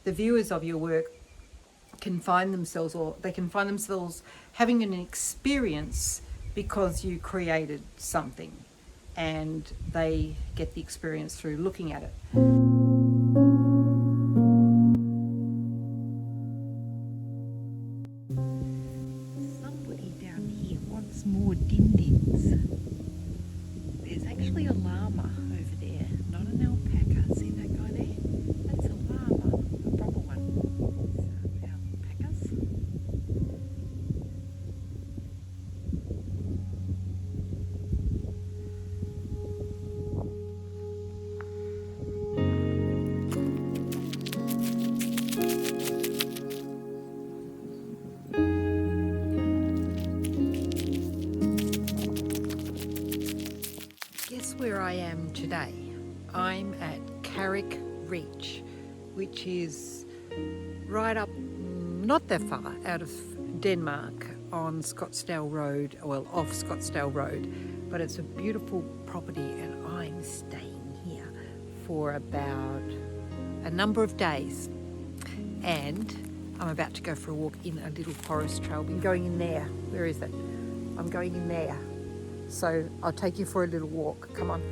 the viewers of your work can find themselves, or they can find themselves having an experience because you created something, and they get the experience through looking at it. Somebody down here wants more din-dins. There's actually a llama over there, not an alpaca. See that guy there? That's a llama, a proper one. So, alpacas. Guess where I am today? I'm at Carrick Reach, which is right up, not that far out of Denmark on Scottsdale Road, well, off Scottsdale Road, but it's a beautiful property, and I'm staying here for about a number of days, and I'm about to go for a walk in a little forest trail. I'm going in there. Where is it? I'm going in there. So I'll take you for a little walk. Come on.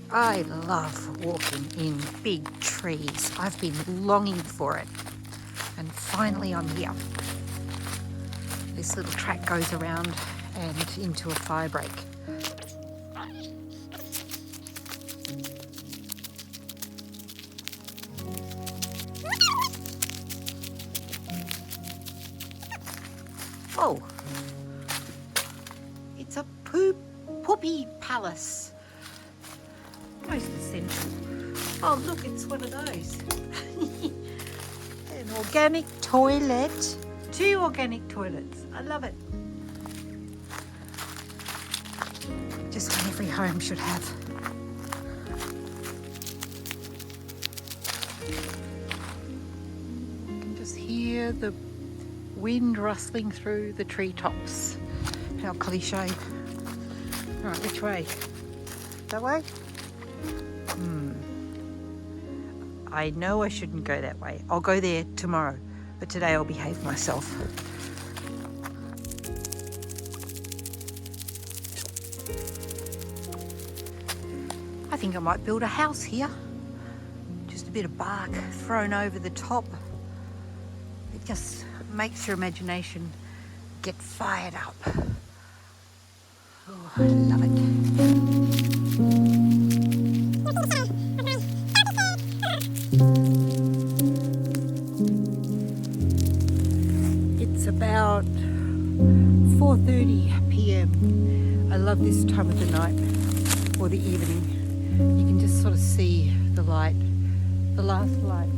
I love walking in big trees. I've been longing for it. And finally I'm here. This little track goes around and into a fire break. Oh, it's a poopy palace. Most essential. Oh, look, it's one of those. An organic toilet. 2 organic toilets. I love it. Just what every home should have. You can just hear the wind rustling through the treetops. How cliche. Right, which way? That way? I know I shouldn't go that way. I'll go there tomorrow, but today I'll behave myself. I think I might build a house here. Just a bit of bark thrown over the top. It just makes your imagination get fired up. Oh, I love it. It's about 4:30 p.m. I love this time of the night, or the evening. You can just sort of see the light, the last light,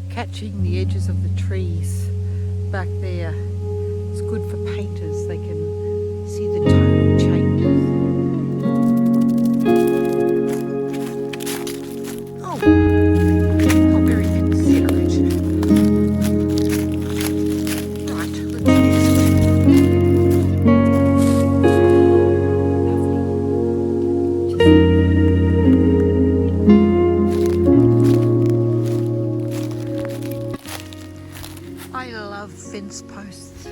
catching the edges of the trees back there. It's good for painters. They can see the tonal changes. Oh, how very considerate. Right, let's do this. I love fence posts.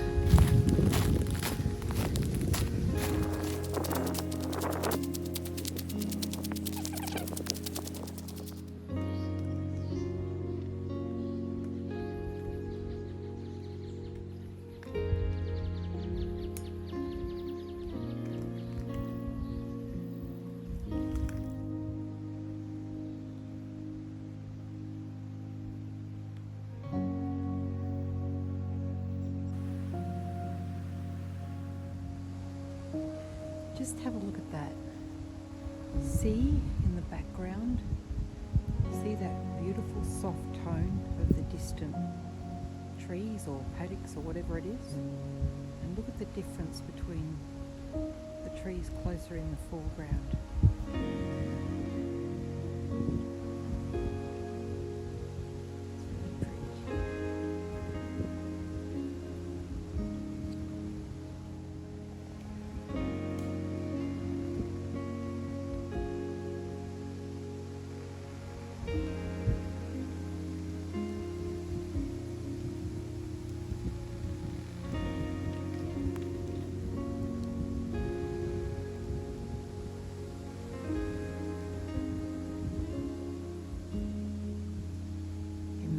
Just have a look at that. See in the background? See that beautiful soft tone of the distant trees or paddocks or whatever it is? And look at the difference between the trees closer in the foreground.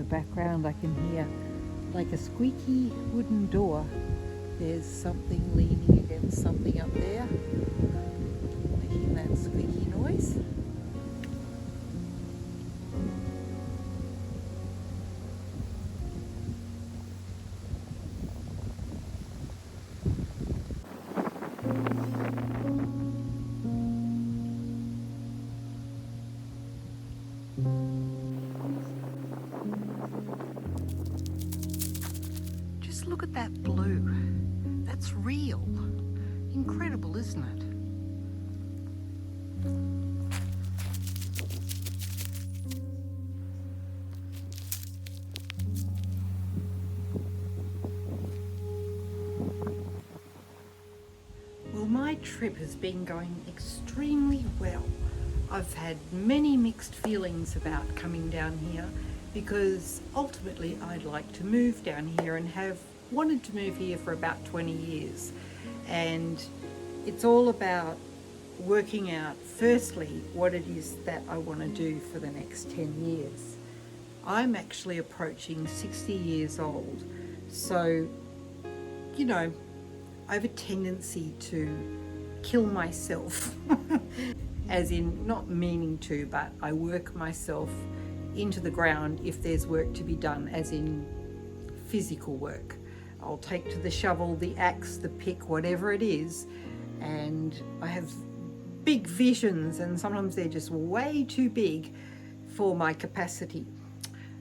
the background I can hear like a squeaky wooden door. There's something leaning against something up there, making that squeaky noise. Just look at that blue. That's real. Incredible, isn't it? Well, my trip has been going extremely well. I've had many mixed feelings about coming down here because ultimately I'd like to move down here and have wanted to move here for about 20 years. And it's all about working out firstly what it is that I want to do for the next 10 years. I'm actually approaching 60 years old, so you know, I have a tendency to kill myself as in not meaning to, but I work myself into the ground if there's work to be done, as in physical work. I'll take to the shovel, the axe, the pick, whatever it is, and I have big visions, and sometimes they're just way too big for my capacity.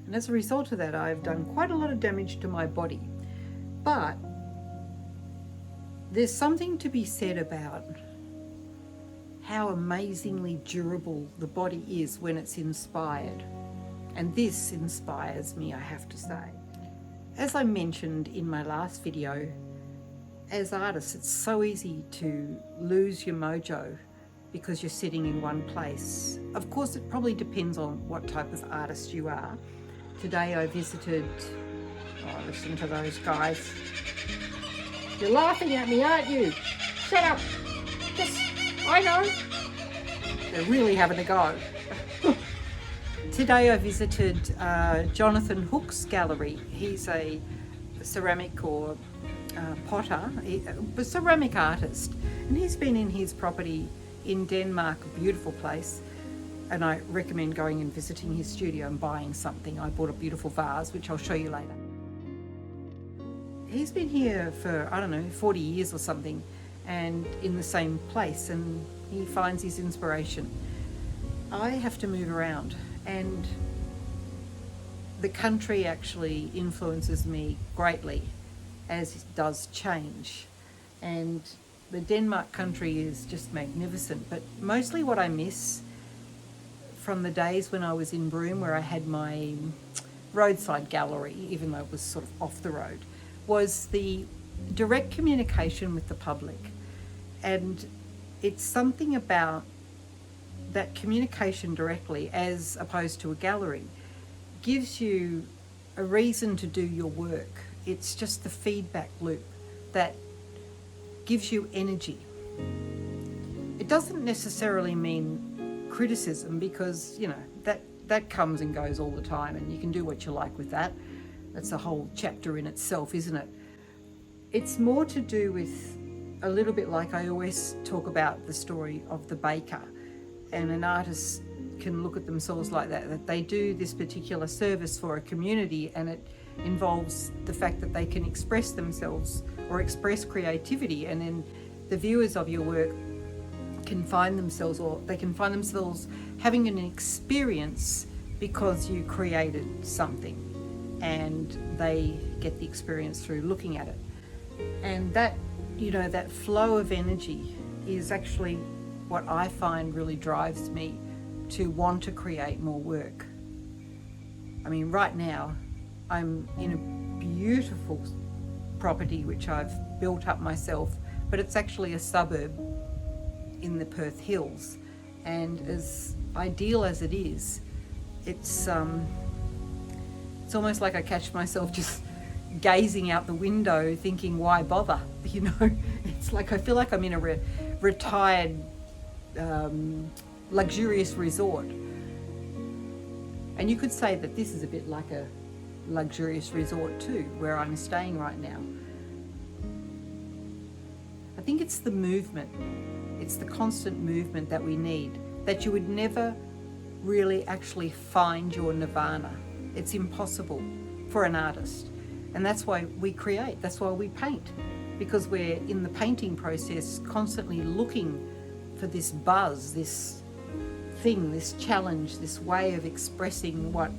And as a result of that, I've done quite a lot of damage to my body. But there's something to be said about how amazingly durable the body is when it's inspired. And this inspires me, I have to say. As I mentioned in my last video, as artists, it's so easy to lose your mojo because you're sitting in one place. Of course, it probably depends on what type of artist you are. Today I visited, oh, listen to those guys. You're laughing at me, aren't you? Shut up. Yes, I know. They're really having a go. Today I visited Jonathan Hook's gallery. He's a ceramic or potter, a ceramic artist, and he's been in his property in Denmark, a beautiful place, and I recommend going and visiting his studio and buying something. I bought a beautiful vase, which I'll show you later. He's been here for, I don't know, 40 years or something, and in the same place, and he finds his inspiration. I have to move around, and the country actually influences me greatly, as it does change. And the Denmark country is just magnificent, but mostly what I miss from the days when I was in Broome, where I had my roadside gallery, even though it was sort of off the road, was the direct communication with the public. And it's something about that communication directly, as opposed to a gallery, gives you a reason to do your work. It's just the feedback loop that gives you energy. It doesn't necessarily mean criticism, because you know that comes and goes all the time, and you can do what you like with that. That's a whole chapter in itself, isn't it? It's more to do with a little bit like I always talk about the story of the baker, and an artist can look at themselves like that they do this particular service for a community, and it involves the fact that they can express themselves or express creativity, and then the viewers of your work can find themselves, or they can find themselves having an experience because you created something, and they get the experience through looking at it. And that, you know, that flow of energy is actually what I find really drives me to want to create more work. I mean, right now I'm in a beautiful property which I've built up myself, but it's actually a suburb in the Perth Hills, and as ideal as it is, it's almost like I catch myself just gazing out the window thinking, why bother? You know, it's like I feel like I'm in a retired luxurious resort. And you could say that this is a bit like a luxurious resort too, where I'm staying right now. I think it's the movement. It's the constant movement that we need, that you would never really actually find your nirvana. It's impossible for an artist. And that's why we create, that's why we paint, because we're in the painting process constantly looking for this buzz, this thing, this challenge, this way of expressing what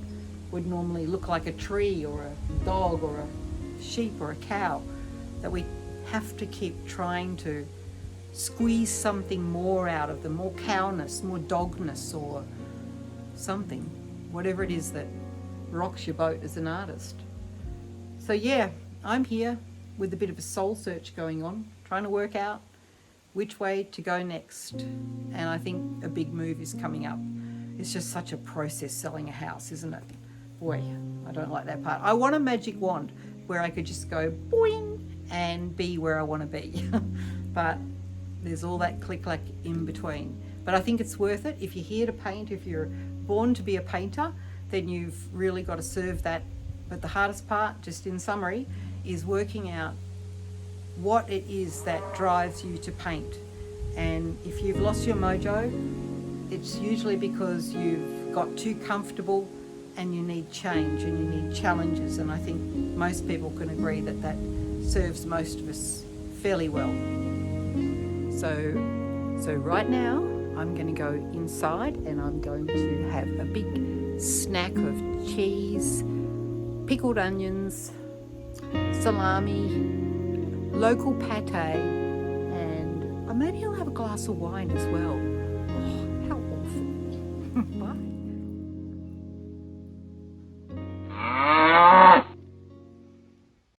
would normally look like a tree or a dog or a sheep or a cow, that we have to keep trying to squeeze something more out of them, more cowness, more dogness, or something, whatever it is that rocks your boat as an artist. So yeah, I'm here with a bit of a soul search going on, trying to work out which way to go next. And I think a big move is coming up. It's just such a process selling a house, isn't it? Boy, I don't like that part. I want a magic wand where I could just go boing and be where I want to be. But there's all that click-clack in between. But I think it's worth it. If you're here to paint, if you're born to be a painter, then you've really got to serve that. But the hardest part, just in summary, is working out what it is that drives you to paint. And if you've lost your mojo, it's usually because you've got too comfortable and you need change and you need challenges. And I think most people can agree that that serves most of us fairly well. So right now I'm going to go inside and I'm going to have a big snack of cheese, pickled onions, salami, local pate, and maybe I'll have a glass of wine as well.